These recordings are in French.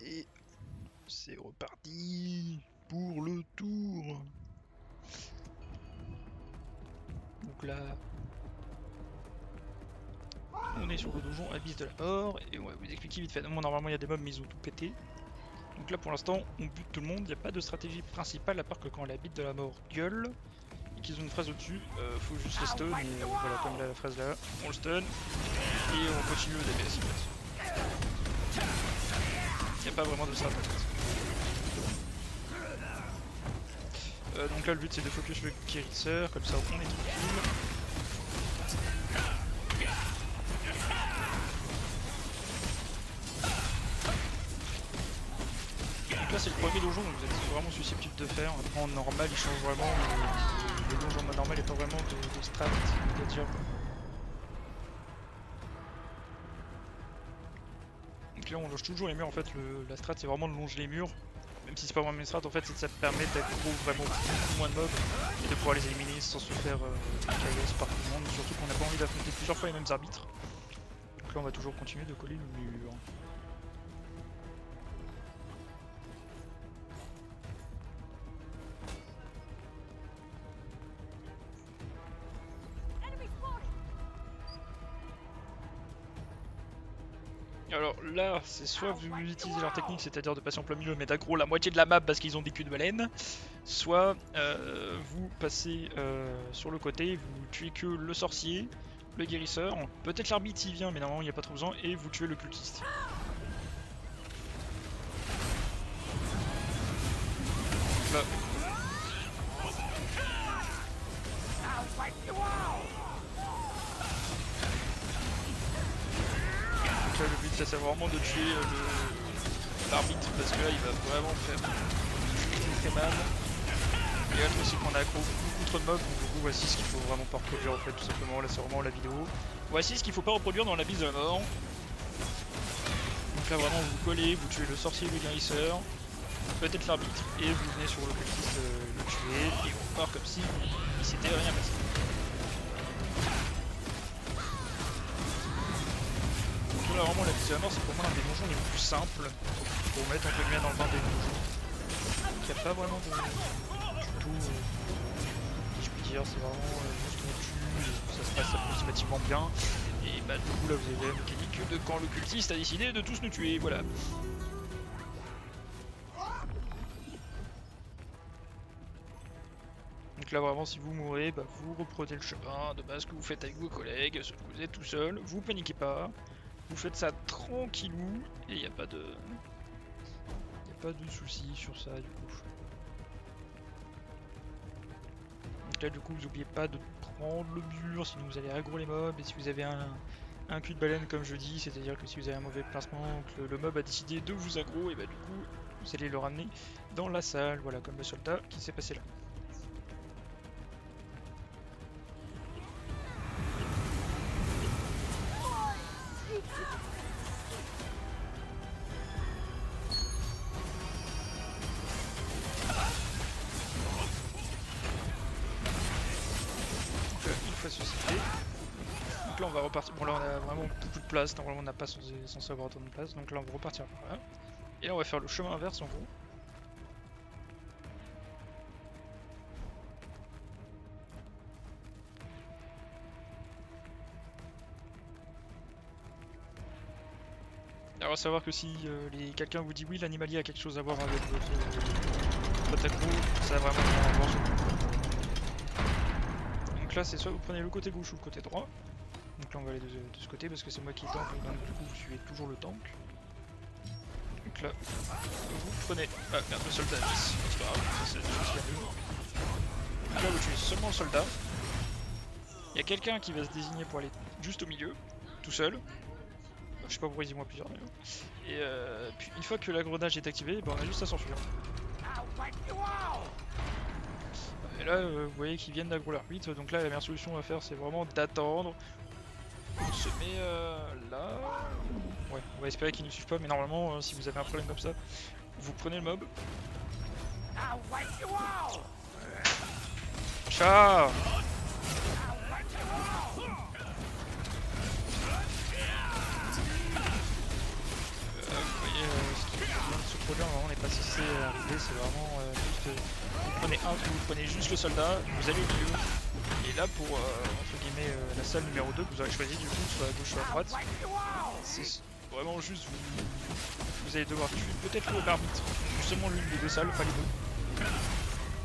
Et c'est reparti pour le tour. Donc là, on est sur le donjon Abysse de la Mort. Et on va vous expliquer vite fait. Bon, normalement il y a des mobs mais ils ont tout pété. Donc là pour l'instant on bute tout le monde. Il n'y a pas de stratégie principale à part que quand la bite de la mort gueule et qu'ils ont une phrase au-dessus, faut juste les stun. Et voilà, comme la phrase là, on le stun. Et on continue le DPS. Il n'y a pas vraiment de stratégie. Donc là le but c'est de focus le guérisseur, comme ça on est tranquille. Donc là c'est le premier donjon donc vous êtes vraiment susceptible de faire. Après en normal il change vraiment, mais le donjon en mode normal n'est pas vraiment de strat, on va dire. Donc là on longe toujours les murs en fait, la strat c'est vraiment de longer les murs. Même si c'est pas vraiment une strat en fait, c'est que ça permet d'aggro vraiment beaucoup moins de mobs et de pouvoir les éliminer sans se faire KS par tout le monde, surtout qu'on n'a pas envie d'affronter plusieurs fois les mêmes arbitres. Donc là on va toujours continuer de coller le mur. Alors là, c'est soit vous utilisez leur technique, c'est-à-dire de passer en plein milieu, mais d'aggro la moitié de la map parce qu'ils ont des culs de baleine, soit vous passez sur le côté, vous tuez que le sorcier, le guérisseur, peut-être l'arbitre s'il vient, mais normalement il n'y a pas trop besoin, et vous tuez le cultiste. Là. Donc là, le but c'est vraiment de tuer l'arbitre parce que là il va vraiment faire très mal. Et là aussi qu'on a accro beaucoup trop de mobs, donc du coup voici ce qu'il faut vraiment pas reproduire en fait tout simplement, là c'est vraiment la vidéo. Voici ce qu'il faut pas reproduire dans l'Abysse de la Mort. Donc là vraiment vous collez, vous tuez le sorcier et le guérisseur, peut-être l'arbitre, et vous venez sur le cultiste le tuer, et on part comme si il s'était rien passé. Donc là vraiment l'Abysse de la Mort c'est pour moi l'un des donjons les plus simples pour mettre entre guillemets dans le bain des donjons. Donc il n'y a pas vraiment de... si je puis dire, c'est vraiment juste on tue, ça se passe approximativement bien. Et bah du coup là vous avez la mécanique de quand le cultiste a décidé de tous nous tuer, voilà. Donc là vraiment si vous mourrez, bah, vous reprenez le chemin de base que vous faites avec vos collègues, sauf que vous êtes tout seul, vous paniquez pas, vous faites ça tranquillou, et il n'y a pas de... soucis sur ça du coup. Donc là du coup vous n'oubliez pas de prendre le mur, sinon vous allez aggro les mobs, et si vous avez un cul de baleine comme je dis, c'est à dire que si vous avez un mauvais placement, que le mob a décidé de vous aggro, et bah du coup vous allez le ramener dans la salle, voilà comme le soldat qui s'est passé là. Donc là on va repartir, bon là on a vraiment beaucoup de place, normalement on n'a pas censé avoir autant de place, donc là on va repartir par là. Et là on va faire le chemin inverse en gros. Alors à savoir que si quelqu'un vous dit oui l'animalier a quelque chose à voir avec votre aggro, ça va vraiment avoir sur le... Donc là c'est soit vous prenez le côté gauche ou le côté droit. Donc là on va aller de ce côté parce que c'est moi qui tank, donc du coup vous suivez toujours le tank. Donc là vous prenez... Ah merde, le soldat Abyss, c'est pas grave, c'est des choses qui arrivent. Donc là vous tuez seulement le soldat. Il y a quelqu'un qui va se désigner pour aller juste au milieu, tout seul. Je sais pas pourquoi ils y vont à plusieurs d'ailleurs. Et puis une fois que l'agrenage est activé, ben, on a juste à s'enfuir. Et là vous voyez qu'ils viennent d'aggro l'arbitre, donc là la meilleure solution à faire c'est vraiment d'attendre. On se met là. Ouais, on va espérer qu'ils ne suivent pas, mais normalement si vous avez un problème comme ça, vous prenez le mob. Chat. Vous voyez ce qu'il faut bien. trop dur, vraiment on n'est pas censé arriver, c'est vraiment juste vous prenez juste le soldat, vous allez au milieu, et là pour entre guillemets la salle numéro 2 que vous aurez choisi du coup, soit à gauche soit à droite, c'est vraiment juste vous allez devoir tuer peut-être l'arbitre, justement l'une des deux salles, pas les deux.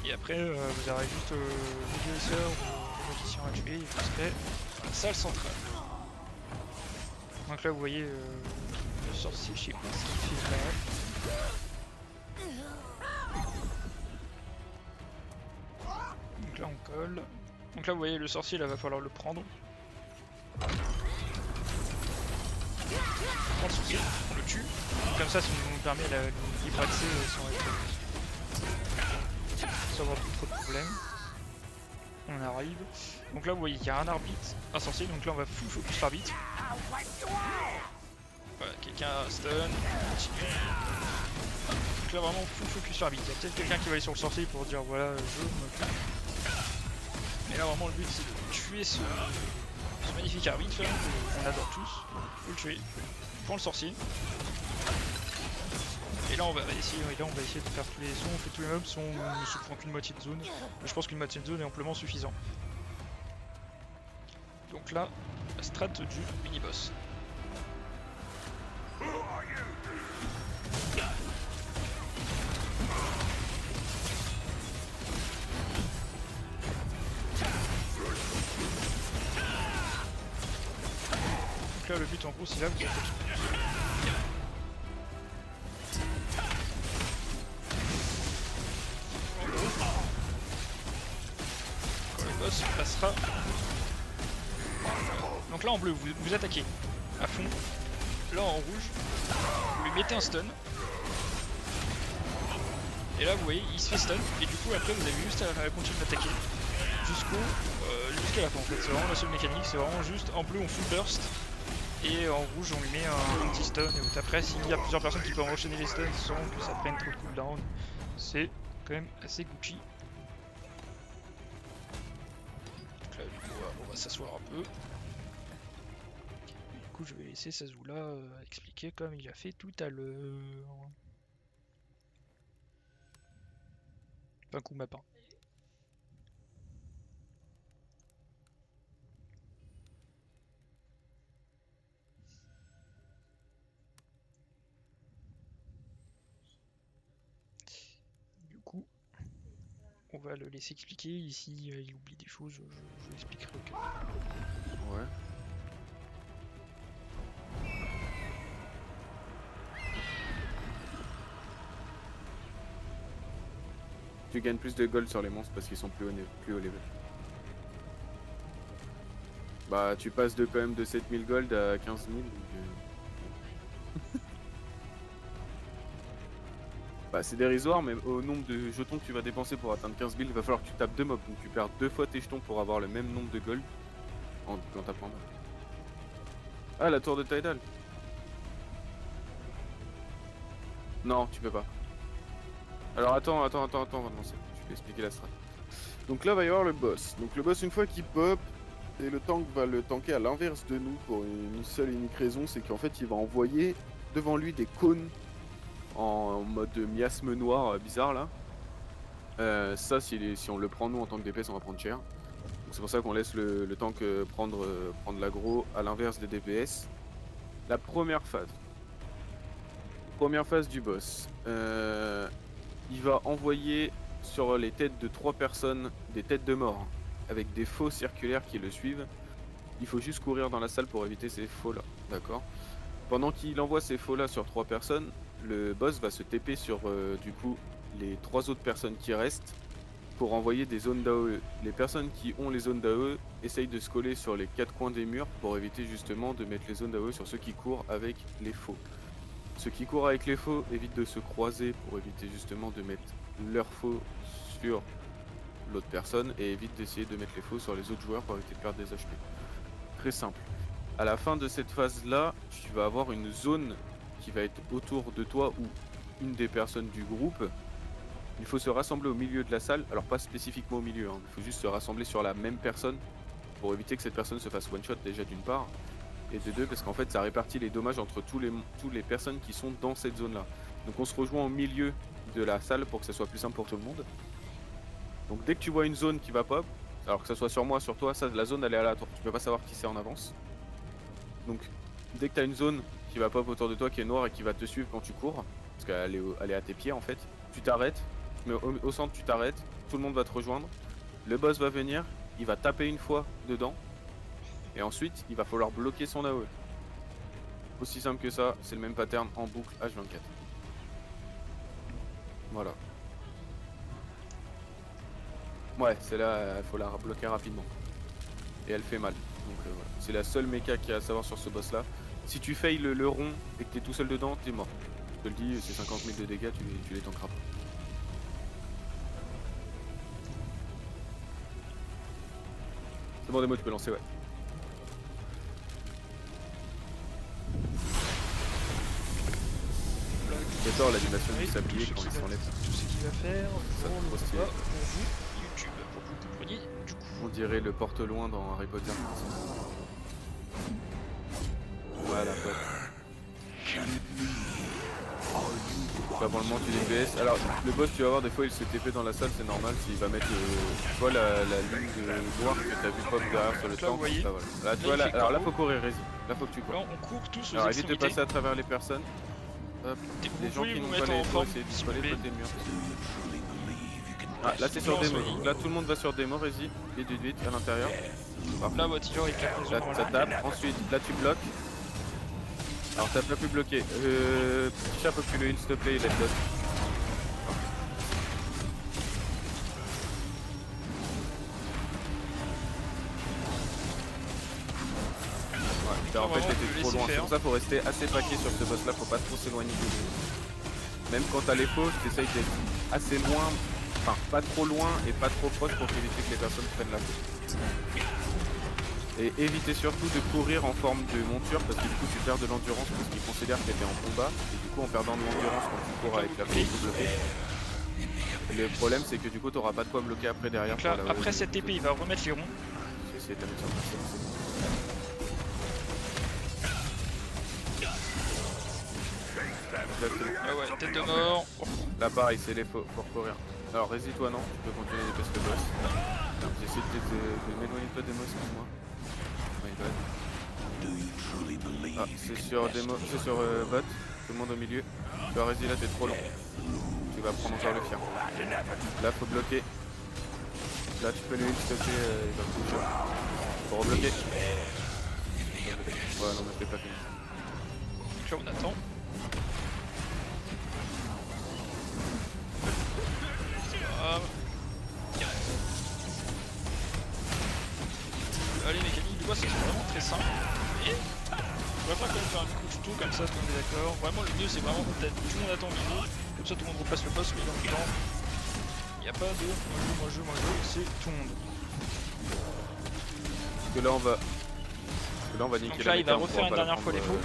Et après vous aurez juste les guérisseurs ou les magiciens à tuer et vous serez dans la salle centrale. Donc là vous voyez le sorcier, je sais pas ce qu'il fait là. Donc là on colle. Donc là vous voyez le sorcier, là va falloir le prendre. On prend le sorcier, on le tue. Comme ça nous permet la libre accès sans avoir trop de problèmes. On arrive. Donc là vous voyez qu'il y a un arbitre, un sorcier, donc là on va full focus l'arbitre. Voilà, quelqu'un stun, continue. Donc là vraiment full focus l'arbitre. Il y a peut-être quelqu'un qui va aller sur le sorcier pour dire voilà je me... Mais là vraiment le but c'est de tuer ce magnifique arbitre qu'on adore tous. Faut le tuer. On prend le sorcier. Et là on va essayer de faire tous les sons, on fait tous les mobs, on ne se prend qu'une moitié de zone. Mais je pense qu'une moitié de zone est amplement suffisant. Donc là, la strat du mini-boss. Donc là le but en gros c'est là vous êtes quand le boss passera. Donc là en bleu vous attaquez à fond. Là en rouge vous lui mettez un stun. Et là vous voyez il se fait stun et du coup après vous avez juste à continuer d'attaquer jusqu'à la fin en fait. C'est vraiment la seule mécanique, c'est vraiment juste en bleu on full burst. Et en rouge on lui met un petit stun et après s'il y a plusieurs personnes qui peuvent enchaîner les stuns sans que ça prenne trop de cooldown, c'est quand même assez Gucci. Donc là du coup on va s'asseoir un peu. Et du coup je vais laisser Sazula expliquer comme il a fait tout à l'heure. Enfin coup mapin. On va le laisser expliquer, ici il oublie des choses, je l'expliquerai au cas. Ouais. Tu gagnes plus de gold sur les monstres parce qu'ils sont plus haut level. Bah tu passes quand même de 7000 gold à 15 000 donc Bah c'est dérisoire mais au nombre de jetons que tu vas dépenser pour atteindre 15 000 il va falloir que tu tapes 2 mobs donc tu perds 2 fois tes jetons pour avoir le même nombre de gold en tapant. Ah la tour de Tidal. Non tu peux pas. Alors attends on va lancer, je vais expliquer la strat. Donc là va y avoir le boss. Donc le boss une fois qu'il pop, et le tank va le tanker à l'inverse de nous pour une seule et unique raison, c'est qu'en fait il va envoyer devant lui des cônes en mode miasme noir bizarre là. Ça si on le prend nous en tant que DPS on va prendre cher. Donc c'est pour ça qu'on laisse le tank prendre l'aggro à l'inverse des DPS. La première phase du boss. Il va envoyer sur les têtes de 3 personnes des têtes de mort avec des faux circulaires qui le suivent. Il faut juste courir dans la salle pour éviter ces faux là, d'accord? Pendant qu'il envoie ces faux là sur 3 personnes, le boss va se TP sur du coup les 3 autres personnes qui restent pour envoyer des zones d'AOE. Les personnes qui ont les zones d'AOE essayent de se coller sur les 4 coins des murs pour éviter justement de mettre les zones d'AOE sur ceux qui courent avec les faux. Ceux qui courent avec les faux évitent de se croiser pour éviter justement de mettre leurs faux sur l'autre personne et évite d'essayer de mettre les faux sur les autres joueurs pour éviter de perdre des HP. Très simple. À la fin de cette phase là, tu vas avoir une zone qui va être autour de toi ou une des personnes du groupe. Il faut se rassembler au milieu de la salle, alors pas spécifiquement au milieu, hein. Il faut juste se rassembler sur la même personne pour éviter que cette personne se fasse one shot déjà d'une part, et de deux parce qu'en fait ça répartit les dommages entre tous les personnes qui sont dans cette zone là. Donc on se rejoint au milieu de la salle pour que ça soit plus simple pour tout le monde. Donc dès que tu vois une zone qui va pop, alors que ça soit sur moi, sur toi, ça, la zone elle est aléatoire, tu peux pas savoir qui c'est en avance. Donc dès que tu as une zone qui va pop autour de toi qui est noire et qui va te suivre quand tu cours, parce qu'elle est à tes pieds en fait, tu t'arrêtes, mais au centre tu t'arrêtes, tout le monde va te rejoindre, le boss va venir, il va taper une fois dedans, et ensuite il va falloir bloquer son AOE. Aussi simple que ça, c'est le même pattern en boucle H24. Voilà. Ouais, celle-là, il faut la bloquer rapidement. Et elle fait mal. Donc voilà. C'est la seule méca qu'il y a à savoir sur ce boss là. Si tu failles le rond et que t'es tout seul dedans, t'es mort. Je te le dis, c'est 50 000 de dégâts, tu les tankeras pas. C'est bon, Demo, tu peux lancer, ouais. J'adore l'animation du sablier quand il s'enlève. Tout ce qu'il va faire Ça, pour, trop stylé. pour vous, YouTube, pour que vous compreniez du coup. On dirait le porte-loin dans Harry Potter. Voilà, pote. Avant le moment tu DPS. Alors le boss tu vas voir des fois il se TP dans la salle, c'est normal s'il va mettre tu vois la ligne de noire que t'as vu pop derrière sur le Donc là, tank. vous voyez, Là, voilà. Là tu vois là, alors là faut courir Rési. Là faut que tu cours. Là on court tous aux Alors évite de extrémités. passer à travers les personnes. Hop. Vous Les gens pouvez qui vous n'ont mettre pas en les forme, doigts, c'est s'il pas vous les plaît. côtés murs. Ah là c'est sur démo. Là tout le monde va sur démo Rési. Vite à l'intérieur. Là votre healer il claque les Là yeux ça tape. Ensuite là tu bloques. Alors t'as pas pu bloquer. Petit chat faut que tu le heal s'il te plaît, il est bloc. En fait t'étais trop loin, c'est pour ça faut rester assez paquet sur ce boss là, faut pas trop s'éloigner du jeu. Même quand t'as les fauches, t'essayes d'être assez loin, enfin pas trop loin et pas trop proche pour éviter que les personnes prennent la faute. Et éviter surtout de courir en forme de monture parce que du coup tu perds de l'endurance parce qu'ils considèrent que t'es en combat et du coup en perdant de l'endurance quand tu cours avec la fauche ou bloqué. Le problème c'est que du coup t'auras pas de quoi bloquer après derrière. Donc là après cette épée il va remettre les ronds. J'ai essayé de la mettre sur personne. Ah ouais, tête de mort. Là pareil, c'est les faut courir. Alors résiste toi non, tu peux continuer de passer le boss. J'essaie de m'éloigner de toi des mots, excuse-moi. My bad. Ah, c'est sur démo, c'est sur bot, tout le monde au milieu. Tu vas résiste là, t'es trop long. Tu vas prendre encore le fier. Là faut bloquer. Là tu peux le heal s'il te plaît, il va me toucher. Faut rebloquer. Ouais non mais je l'ai pas fini. Donc là on attend. Allez mécanique du bois c'est vraiment très simple. Et on va faire quand même faire un coup de couteau comme ça, tout le monde est d'accord. Vraiment le mieux c'est vraiment peut-être tout le monde attend le niveau. Comme ça tout le monde repasse le boss mais dans le temps. Il n'y a pas de moi je, c'est tout le monde. Parce que là on va. Niquer. Donc là il va refaire une dernière fois les faux.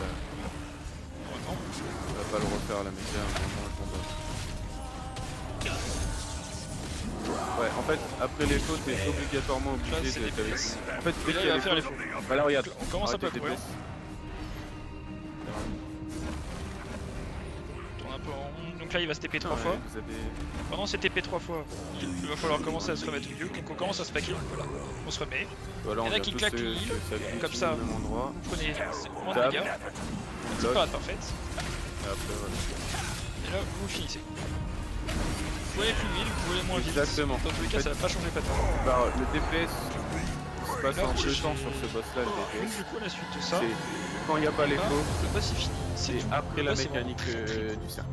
On va pas le refaire la méca, vraiment le combat. Ouais, en fait, après les faux, t'es obligatoirement obligé de t'aller. En fait, dès qu'il y a les faux. Bah là, regarde. On commence un peu à courir. On tourne un peu en rond. Donc là, il va se TP 3 fois. Pendant ces TP 3 fois, il va falloir commencer à se remettre au milieu. Donc on commence à se paquer. Voilà, on se remet. Voilà, il y en a qui claquent le heal. Comme ça, vous prenez moins de dégâts. Petite parade parfaite. Et là, vous finissez. Vous pouvez aller plus vite, vous pouvez aller moins vite. Exactement. Dans tous les cas, ça va pas changer pas de temps. Bah, le DPS se passe en deux temps sur ce boss là, le DPS. Du coup, la suite de ça, quand il n'y a pas les faux, le boss est fini. c'est après la mécanique du cercle.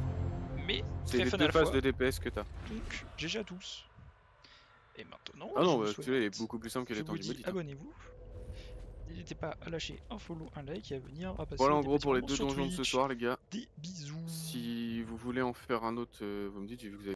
Mais c'est les deux phases de DPS que t'as. Donc, GG à tous. Et maintenant, ah non, tu vois, il est beaucoup plus simple que les temps du maudit. Abonnez-vous. N'hésitez pas à lâcher un follow, un like et à venir à passer. Voilà en gros pour les deux donjons de ce soir, les gars. Des bisous. Si vous voulez en faire un autre, vous me dites, j'ai vu que vous avez